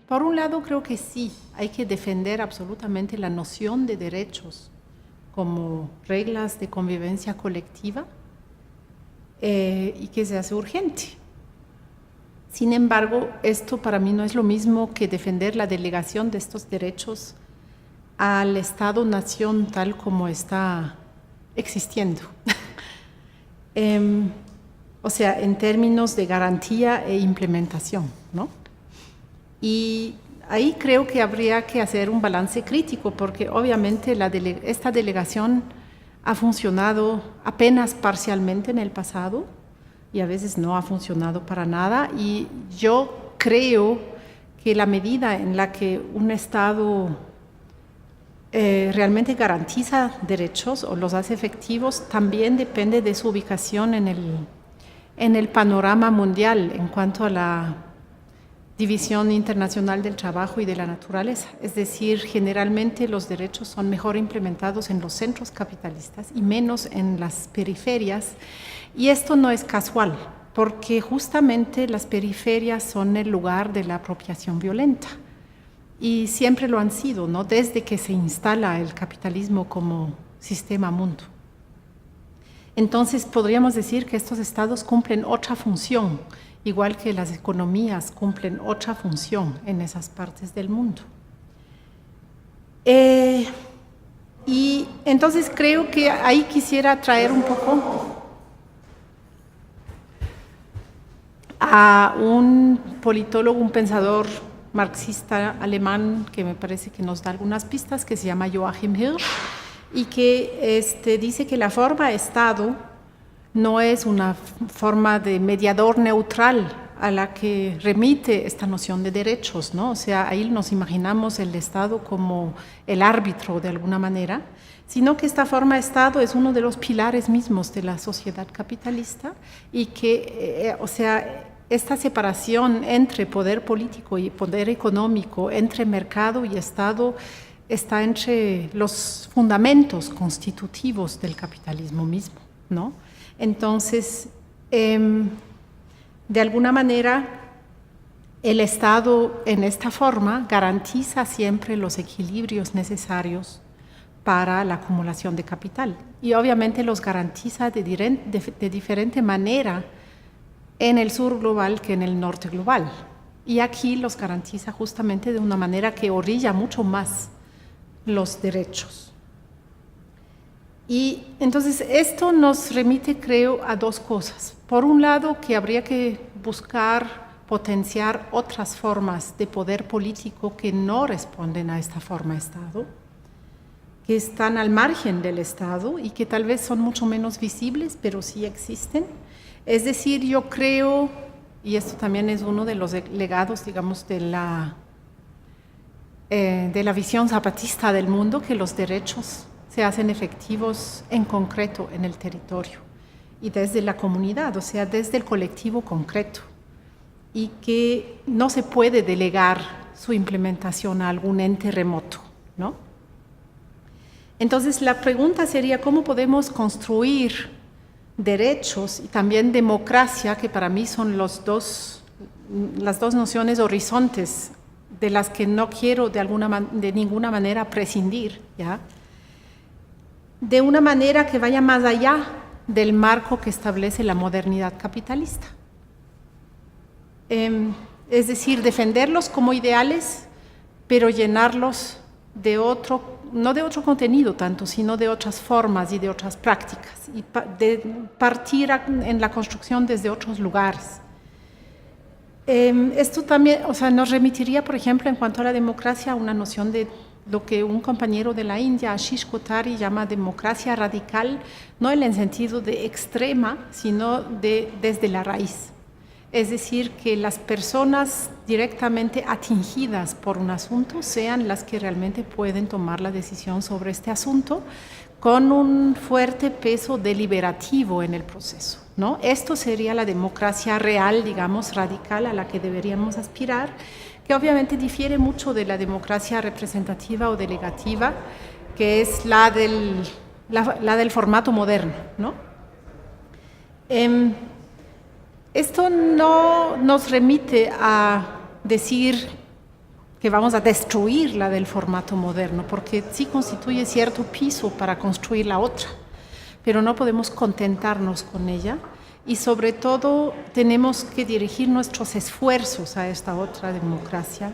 Por un lado, creo que sí, hay que defender absolutamente la noción de derechos como reglas de convivencia colectiva y que se hace urgente. Sin embargo, esto para mí no es lo mismo que defender la delegación de estos derechos al Estado-nación tal como está existiendo. O sea, en términos de garantía e implementación, ¿no? Y ahí creo que habría que hacer un balance crítico, porque obviamente esta delegación ha funcionado apenas parcialmente en el pasado y a veces no ha funcionado para nada, y yo creo que la medida en la que un Estado realmente garantiza derechos o los hace efectivos también depende de su ubicación en el panorama mundial en cuanto a la división internacional del trabajo y de la naturaleza. Es decir, generalmente los derechos son mejor implementados en los centros capitalistas y menos en las periferias, y esto no es casual, porque justamente las periferias son el lugar de la apropiación violenta. Y siempre lo han sido, ¿no? Desde que se instala el capitalismo como sistema mundo. Entonces podríamos decir que estos estados cumplen otra función, igual que las economías cumplen otra función en esas partes del mundo. Y entonces creo que ahí quisiera traer un poco a un politólogo, un pensador marxista alemán que me parece que nos da algunas pistas, que se llama Joachim Hirsch, y que dice que la forma Estado no es una forma de mediador neutral a la que remite esta noción de derechos, ¿no? O sea, ahí nos imaginamos el Estado como el árbitro de alguna manera, sino que esta forma Estado es uno de los pilares mismos de la sociedad capitalista, y que, o sea, esta separación entre poder político y poder económico, entre mercado y Estado, está entre los fundamentos constitutivos del capitalismo mismo, ¿no? Entonces, de alguna manera, el Estado en esta forma garantiza siempre los equilibrios necesarios para la acumulación de capital, y obviamente los garantiza de diferente manera en el sur global que en el norte global, y aquí los garantiza justamente de una manera que orilla mucho más los derechos. Y entonces esto nos remite, creo, a dos cosas. Por un lado, que habría que buscar potenciar otras formas de poder político que no responden a esta forma Estado, que están al margen del Estado y que tal vez son mucho menos visibles, pero sí existen. Es decir, yo creo, y esto también es uno de los legados, digamos, de la visión zapatista del mundo, que los derechos se hacen efectivos en concreto en el territorio y desde la comunidad, o sea, desde el colectivo concreto, y que no se puede delegar su implementación a algún ente remoto, ¿no? Entonces la pregunta sería, ¿cómo podemos construir derechos y también democracia, que para mí son las dos nociones horizontes de las que no quiero de ninguna manera prescindir, ¿ya? De una manera que vaya más allá del marco que establece la modernidad capitalista? Es decir, defenderlos como ideales, pero llenarlos de no de otro contenido tanto, sino de otras formas y de otras prácticas, y de partir en la construcción desde otros lugares. Esto también, o sea, nos remitiría, por ejemplo, en cuanto a la democracia, a una noción de lo que un compañero de la India, Ashish Kothari, llama democracia radical, no en el sentido de extrema, sino desde la raíz. Es decir, que las personas directamente atingidas por un asunto sean las que realmente pueden tomar la decisión sobre este asunto, con un fuerte peso deliberativo en el proceso, ¿no? Esto sería la democracia real, digamos, radical, a la que deberíamos aspirar, que obviamente difiere mucho de la democracia representativa o delegativa, que es la del formato moderno, ¿no? Esto no nos remite a decir que vamos a destruirla del formato moderno, porque sí constituye cierto piso para construir la otra, pero no podemos contentarnos con ella y sobre todo tenemos que dirigir nuestros esfuerzos a esta otra democracia,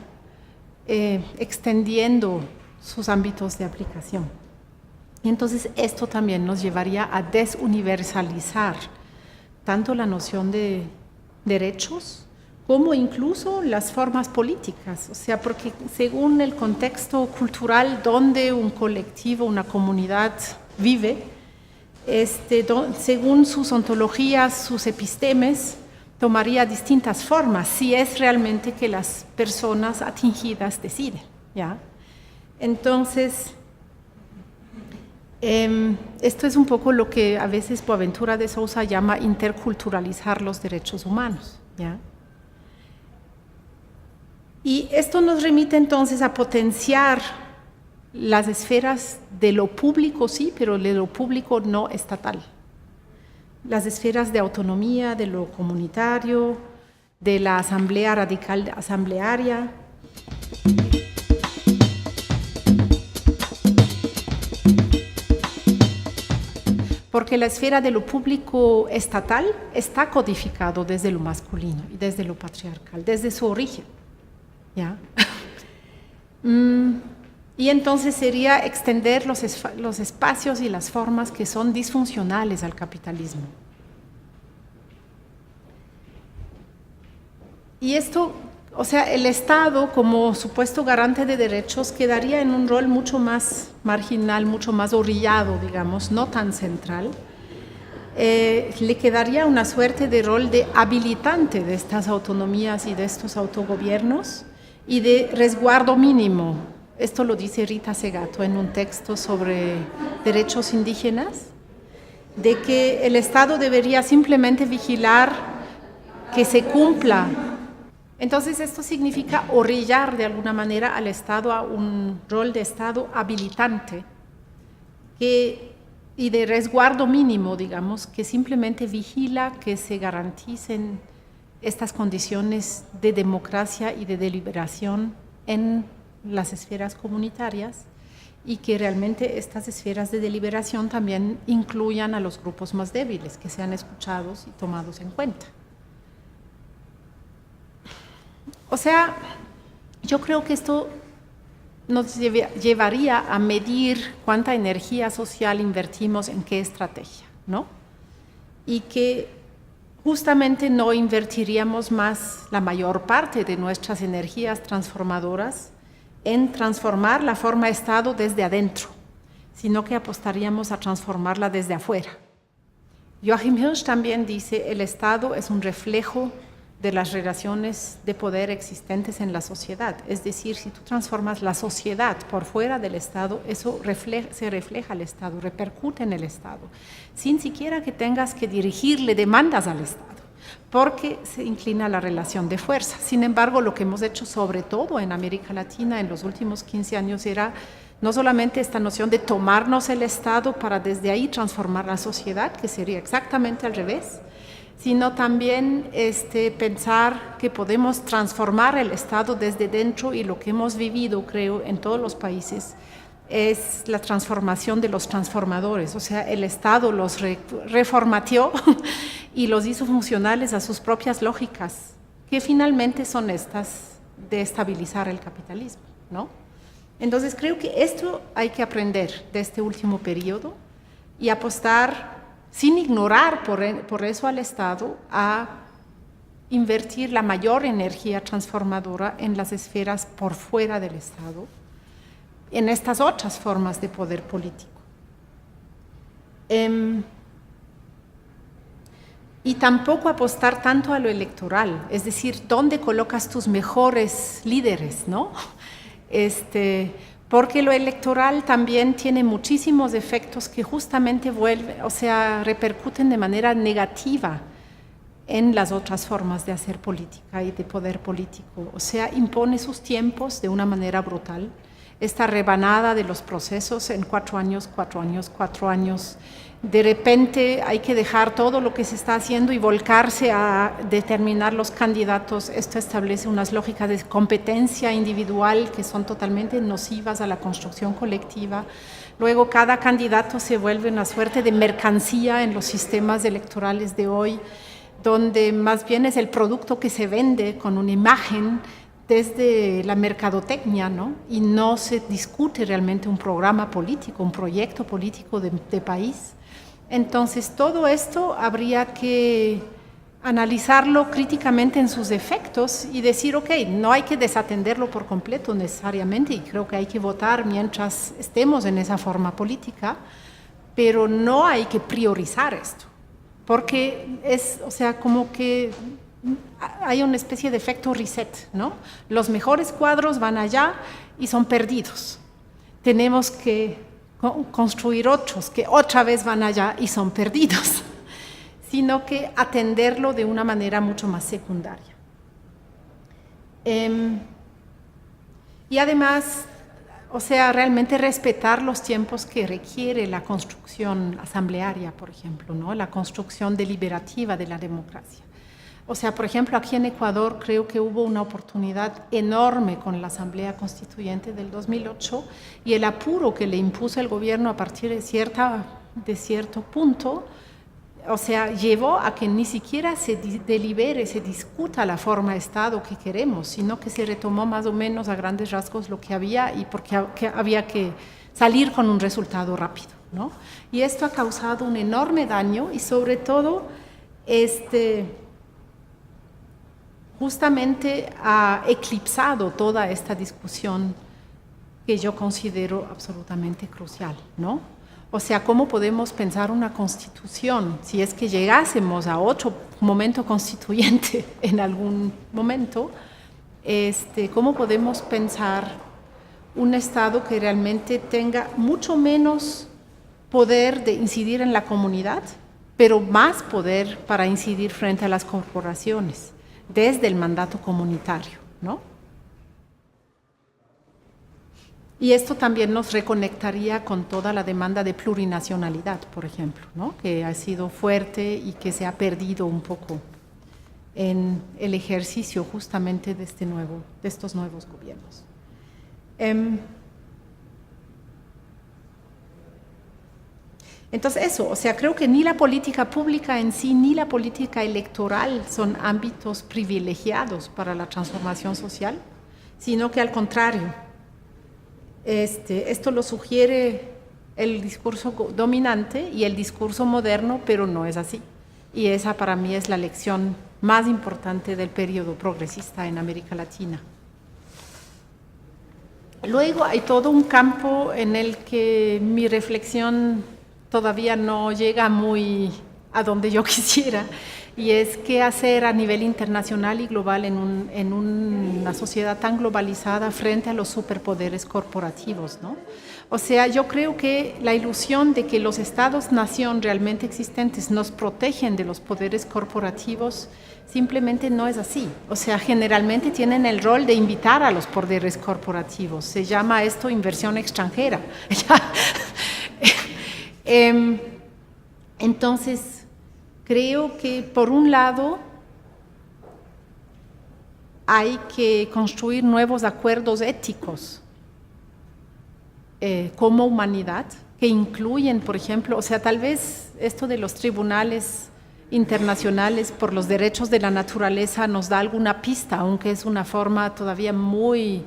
extendiendo sus ámbitos de aplicación. Y entonces esto también nos llevaría a desuniversalizar tanto la noción de derechos como incluso las formas políticas, o sea, porque según el contexto cultural donde un colectivo, una comunidad vive, según sus ontologías, sus epistemes, tomaría distintas formas, si es realmente que las personas atingidas deciden, ¿ya? Entonces, esto es un poco lo que a veces Boaventura de Sousa llama interculturalizar los derechos humanos, ¿ya? Y esto nos remite entonces a potenciar las esferas de lo público, sí, pero de lo público no estatal. Las esferas de autonomía, de lo comunitario, de la asamblea radical asamblearia. Porque la esfera de lo público estatal está codificado desde lo masculino y desde lo patriarcal, desde su origen. ¿Ya? Y entonces sería extender los espacios y las formas que son disfuncionales al capitalismo. Y esto, o sea, el Estado como supuesto garante de derechos quedaría en un rol mucho más marginal, mucho más orillado, digamos, no tan central. Le quedaría una suerte de rol de habilitante de estas autonomías y de estos autogobiernos y de resguardo mínimo. Esto lo dice Rita Segato en un texto sobre derechos indígenas, de que el Estado debería simplemente vigilar que se cumpla. Entonces esto significa orillar de alguna manera al Estado a un rol de Estado habilitante y de resguardo mínimo, digamos, que simplemente vigila que se garanticen estas condiciones de democracia y de deliberación en las esferas comunitarias y que realmente estas esferas de deliberación también incluyan a los grupos más débiles, que sean escuchados y tomados en cuenta. O sea, yo creo que esto nos llevaría a medir cuánta energía social invertimos en qué estrategia, ¿no? Y que justamente no invertiríamos más la mayor parte de nuestras energías transformadoras en transformar la forma Estado desde adentro, sino que apostaríamos a transformarla desde afuera. Joachim Hirsch también dice, el Estado es un reflejo de las relaciones de poder existentes en la sociedad. Es decir, si tú transformas la sociedad por fuera del Estado, eso se refleja al Estado, repercute en el Estado, sin siquiera que tengas que dirigirle demandas al Estado, porque se inclina la relación de fuerza. Sin embargo, lo que hemos hecho sobre todo en América Latina en los últimos 15 años era no solamente esta noción de tomarnos el Estado para desde ahí transformar la sociedad, que sería exactamente al revés, sino también pensar que podemos transformar el Estado desde dentro, y lo que hemos vivido, creo, en todos los países es la transformación de los transformadores. O sea, el Estado los reformateó y los hizo funcionales a sus propias lógicas, que finalmente son estas de estabilizar el capitalismo, ¿no? Entonces creo que esto hay que aprender de este último periodo y apostar, sin ignorar por eso al Estado, a invertir la mayor energía transformadora en las esferas por fuera del Estado, en estas otras formas de poder político. Y tampoco apostar tanto a lo electoral, es decir, ¿dónde colocas tus mejores líderes, no? Porque lo electoral también tiene muchísimos efectos que justamente repercuten de manera negativa en las otras formas de hacer política y de poder político. O sea, impone sus tiempos de una manera brutal. esta rebanada de los procesos en 4 años, 4 años, 4 años. De repente hay que dejar todo lo que se está haciendo y volcarse a determinar los candidatos. Esto establece unas lógicas de competencia individual que son totalmente nocivas a la construcción colectiva. Luego cada candidato se vuelve una suerte de mercancía en los sistemas electorales de hoy, donde más bien es el producto que se vende con una imagen desde la mercadotecnia, ¿no? Y no se discute realmente un programa político, un proyecto político de país. Entonces, todo esto habría que analizarlo críticamente en sus efectos y decir, ok, no hay que desatenderlo por completo necesariamente, y creo que hay que votar mientras estemos en esa forma política, pero no hay que priorizar esto, porque es, o sea, como que hay una especie de efecto reset, ¿no? Los mejores cuadros van allá y son perdidos. Tenemos que construir otros que otra vez van allá y son perdidos, sino que atenderlo de una manera mucho más secundaria. Y además, o sea, realmente respetar los tiempos que requiere la construcción asamblearia, por ejemplo, ¿no? La construcción deliberativa de la democracia. O sea, por ejemplo, aquí en Ecuador creo que hubo una oportunidad enorme con la Asamblea Constituyente del 2008 y el apuro que le impuso el gobierno a partir de cierto punto, o sea, llevó a que ni siquiera se delibere, se discuta la forma de Estado que queremos, sino que se retomó más o menos a grandes rasgos lo que había y porque había que salir con un resultado rápido, ¿no? Y esto ha causado un enorme daño y sobre todo justamente ha eclipsado toda esta discusión que yo considero absolutamente crucial, ¿no? O sea, ¿cómo podemos pensar una constitución si es que llegásemos a otro momento constituyente en algún momento? ¿Cómo podemos pensar un Estado que realmente tenga mucho menos poder de incidir en la comunidad, pero más poder para incidir frente a las corporaciones, desde el mandato comunitario, ¿no? Y esto también nos reconectaría con toda la demanda de plurinacionalidad, por ejemplo, ¿no? Que ha sido fuerte y que se ha perdido un poco en el ejercicio justamente de estos nuevos gobiernos. Entonces eso, o sea, creo que ni la política pública en sí, ni la política electoral son ámbitos privilegiados para la transformación social, sino que al contrario, esto lo sugiere el discurso dominante y el discurso moderno, pero no es así. Y esa para mí es la lección más importante del periodo progresista en América Latina. Luego hay todo un campo en el que mi reflexión todavía no llega muy a donde yo quisiera, y es qué hacer a nivel internacional y global en una sociedad tan globalizada frente a los superpoderes corporativos, ¿no? O sea, yo creo que la ilusión de que los estados-nación realmente existentes nos protegen de los poderes corporativos simplemente no es así. O sea, generalmente tienen el rol de invitar a los poderes corporativos. Se llama esto inversión extranjera. Entonces, creo que por un lado hay que construir nuevos acuerdos éticos como humanidad, que incluyen, por ejemplo, o sea, tal vez esto de los tribunales internacionales por los derechos de la naturaleza nos da alguna pista, aunque es una forma todavía muy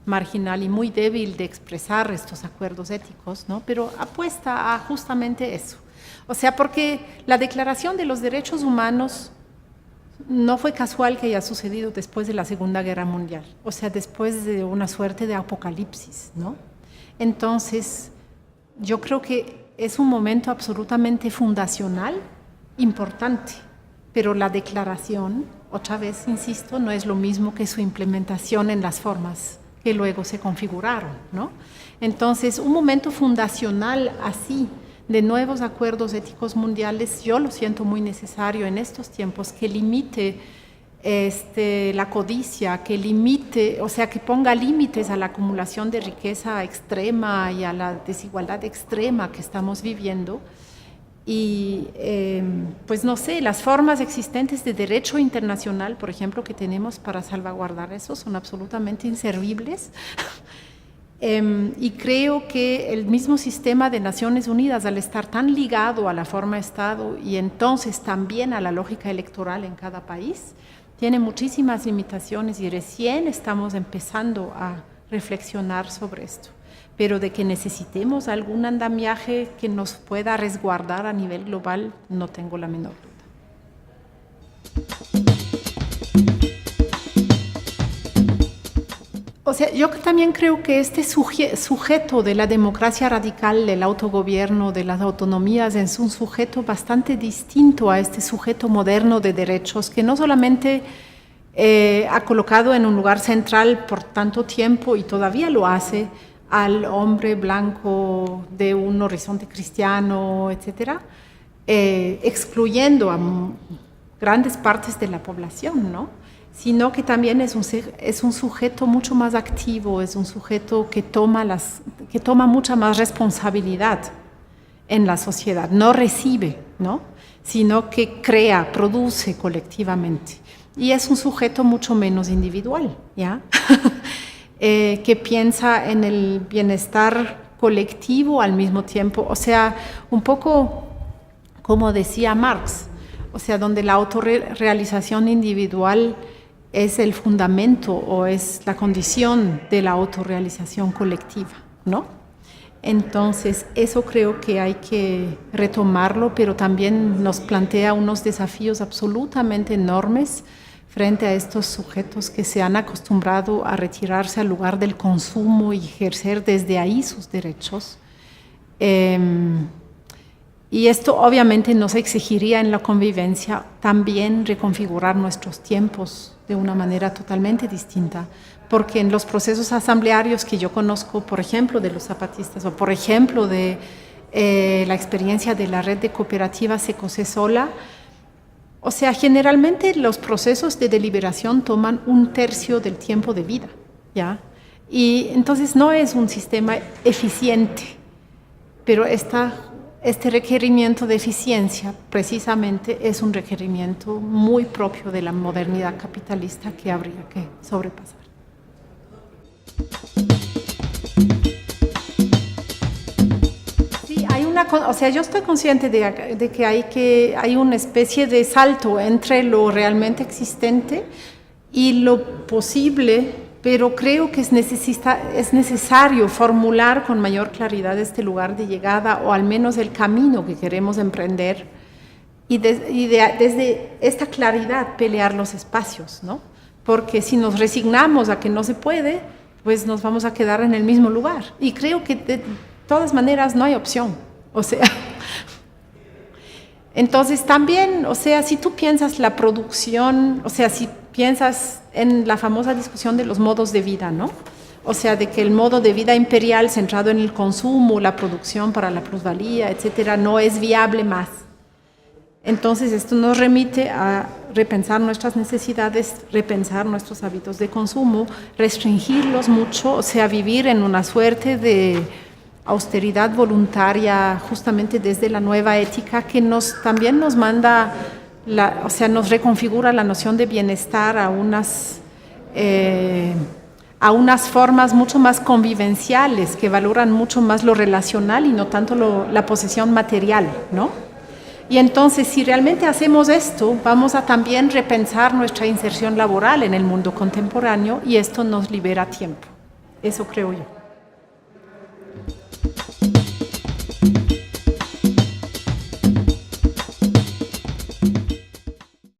marginal y muy débil de expresar estos acuerdos éticos, ¿no? Pero apuesta a justamente eso. O sea, porque la Declaración de los Derechos Humanos no fue casual que haya sucedido después de la Segunda Guerra Mundial, o sea, después de una suerte de apocalipsis, ¿no? Entonces, yo creo que es un momento absolutamente fundacional, importante, pero la declaración, otra vez insisto, no es lo mismo que su implementación en las formas que luego se configuraron, ¿no? Entonces, un momento fundacional así, de nuevos acuerdos éticos mundiales, yo lo siento muy necesario en estos tiempos, que limite la codicia, que limite, o sea, que ponga límites a la acumulación de riqueza extrema y a la desigualdad extrema que estamos viviendo. Y pues no sé, las formas existentes de derecho internacional, por ejemplo, que tenemos para salvaguardar eso son absolutamente inservibles. Y creo que el mismo sistema de Naciones Unidas, al estar tan ligado a la forma de Estado y entonces también a la lógica electoral en cada país, tiene muchísimas limitaciones y recién estamos empezando a reflexionar sobre esto. Pero de que necesitemos algún andamiaje que nos pueda resguardar a nivel global, no tengo la menor duda. O sea, yo también creo que este sujeto de la democracia radical, del autogobierno, de las autonomías, es un sujeto bastante distinto a este sujeto moderno de derechos, que no solamente ha colocado en un lugar central por tanto tiempo y todavía lo hace, al hombre blanco de un horizonte cristiano, etcétera, excluyendo a grandes partes de la población, ¿no? Sino que también es un sujeto mucho más activo, es un sujeto que toma mucha más responsabilidad en la sociedad, no recibe, ¿no? Sino que crea, produce colectivamente. Y es un sujeto mucho menos individual, ¿ya? Que piensa en el bienestar colectivo al mismo tiempo, o sea, un poco como decía Marx, o sea, donde la autorrealización individual es el fundamento o es la condición de la autorrealización colectiva, ¿no? Entonces, eso creo que hay que retomarlo, pero también nos plantea unos desafíos absolutamente enormes frente a estos sujetos que se han acostumbrado a retirarse al lugar del consumo y ejercer desde ahí sus derechos. Y esto obviamente nos exigiría en la convivencia también reconfigurar nuestros tiempos de una manera totalmente distinta, porque en los procesos asamblearios que yo conozco, por ejemplo, de los zapatistas o por ejemplo de la experiencia de la red de cooperativas Secosesola, o sea, generalmente los procesos de deliberación toman 1/3 del tiempo de vida, ¿ya? Y entonces no es un sistema eficiente, pero este requerimiento de eficiencia precisamente es un requerimiento muy propio de la modernidad capitalista que habría que sobrepasar. Sí, o sea, yo estoy consciente de que hay una especie de salto entre lo realmente existente y lo posible, pero creo que es necesario formular con mayor claridad este lugar de llegada o al menos el camino que queremos emprender y desde esta claridad pelear los espacios, ¿no? Porque si nos resignamos a que no se puede, pues nos vamos a quedar en el mismo lugar. Y creo que de todas maneras no hay opción. O sea, entonces también, o sea, si tú piensas la producción, o sea, si piensas en la famosa discusión de los modos de vida, ¿no? O sea, de que el modo de vida imperial centrado en el consumo, la producción para la plusvalía, etcétera, no es viable más. Entonces, esto nos remite a repensar nuestras necesidades, repensar nuestros hábitos de consumo, restringirlos mucho, o sea, vivir en una suerte de austeridad voluntaria justamente desde la nueva ética que también nos manda, o sea, nos reconfigura la noción de bienestar a unas formas mucho más convivenciales que valoran mucho más lo relacional y no tanto la posesión material, ¿no? Y entonces, si realmente hacemos esto, vamos a también repensar nuestra inserción laboral en el mundo contemporáneo y esto nos libera tiempo. Eso creo yo.